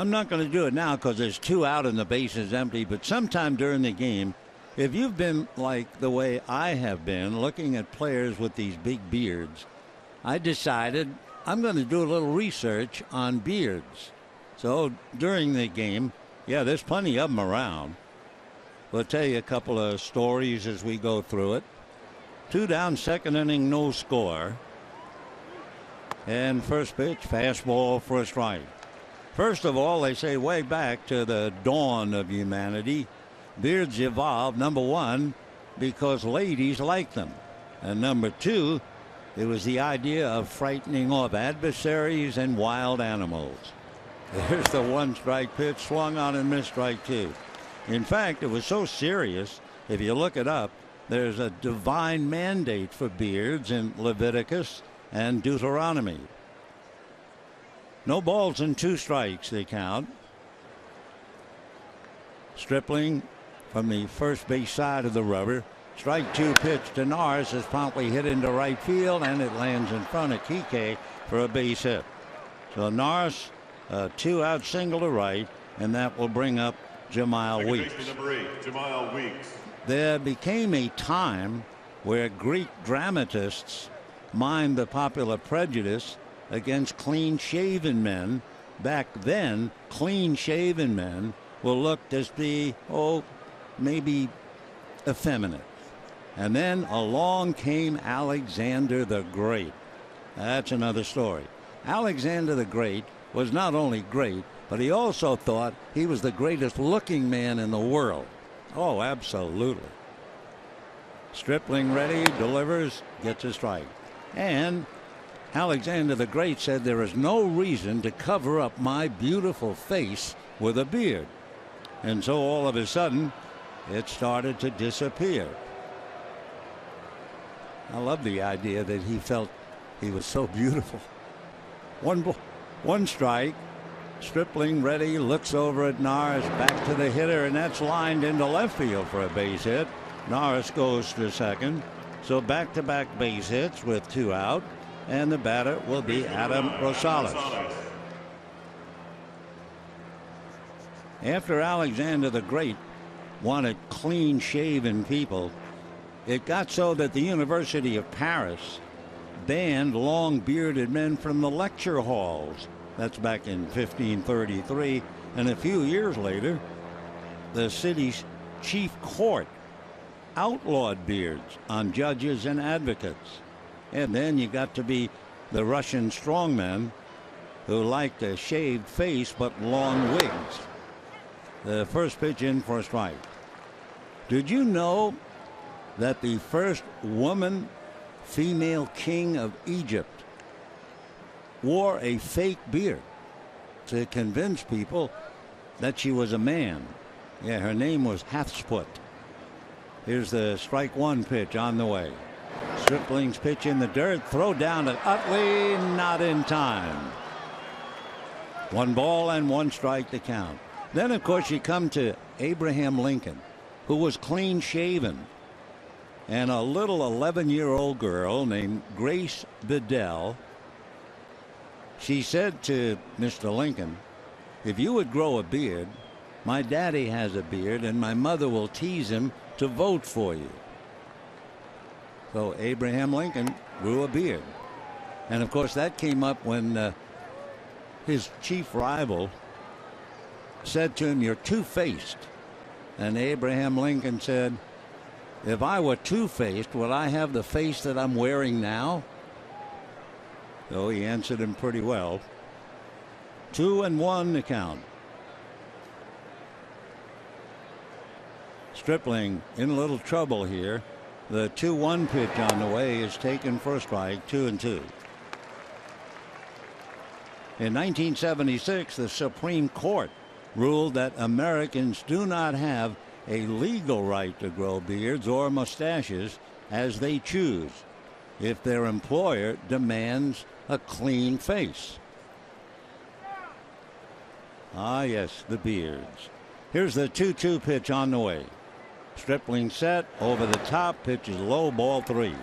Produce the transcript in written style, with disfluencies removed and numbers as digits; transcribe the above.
I'm not going to do it now because there's 2 out and the base is empty. But sometime during the game, if you've been like the way I have been, looking at players with these big beards, I decided I'm going to do a little research on beards. So during the game, yeah, there's plenty of them around. We'll tell you a couple of stories as we go through it. 2 down, second inning, no score. And first pitch, fastball for a strike. First of all, they say way back to the dawn of humanity, beards evolved, number one, because ladies like them. And number two, it was the idea of frightening off adversaries and wild animals. There's the 1-strike pitch, swung on and missed, strike 2. In fact, it was so serious, if you look it up, there's a divine mandate for beards in Leviticus and Deuteronomy. No balls and 2 strikes, they count. Stripling from the first base side of the rubber. Strike 2 pitch to Norris is promptly hit into right field, and it lands in front of Kike for a base hit. So Norris, a 2-out single to right, and that will bring up Jemile Weeks. Number 8, Jemile Weeks. There became a time where Greek dramatists mined the popular prejudice against clean-shaven men. Back then, clean-shaven men were looked as be, maybe effeminate. And then along came Alexander the Great. That's another story. Alexander the Great was not only great, but he also thought he was the greatest looking man in the world. Oh, absolutely. Stripling ready, delivers, gets a strike. And Alexander the Great said, there is no reason to cover up my beautiful face with a beard. And so all of a sudden, it started to disappear. I love the idea that he felt he was so beautiful. One strike. Stripling ready, looks over at Norris, back to the hitter, and that's lined into left field for a base hit. Norris goes to second. So back-to-back base hits with 2 out, and the batter will be Adam Rosales. After Alexander the Great wanted clean-shaven people, it got so that the University of Paris banned long-bearded men from the lecture halls. That's back in 1533. And a few years later, the city's chief court outlawed beards on judges and advocates. And then you got to be the Russian strongmen who liked a shaved face but long wigs. The first pitch in for a strike. Did you know that the first woman female king of Egypt wore a fake beard to convince people that she was a man? Yeah, her name was Hatshepsut. Here's the strike 1 pitch on the way. Stripling's pitch in the dirt, throw down to Utley, not in time. 1 ball and 1 strike to count. Then of course you come to Abraham Lincoln, who was clean shaven, and a little 11-year-old girl named Grace Bedell. She said to Mr. Lincoln, if you would grow a beard, my daddy has a beard and my mother will tease him to vote for you. So Abraham Lincoln grew a beard. And of course that came up when his chief rival said to him, you're two-faced. And Abraham Lincoln said, if I were two-faced, would I have the face that I'm wearing now? So he answered him pretty well. 2-1 to count. Stripling in a little trouble here. The 2-1 pitch on the way is taken for a strike, 2-2. In 1976, the Supreme Court ruled that Americans do not have a legal right to grow beards or mustaches as they choose if their employer demands a clean face. Ah, yes, the beards. Here's the 2-2 pitch on the way. Stripling set over the top, pitches low, ball 3.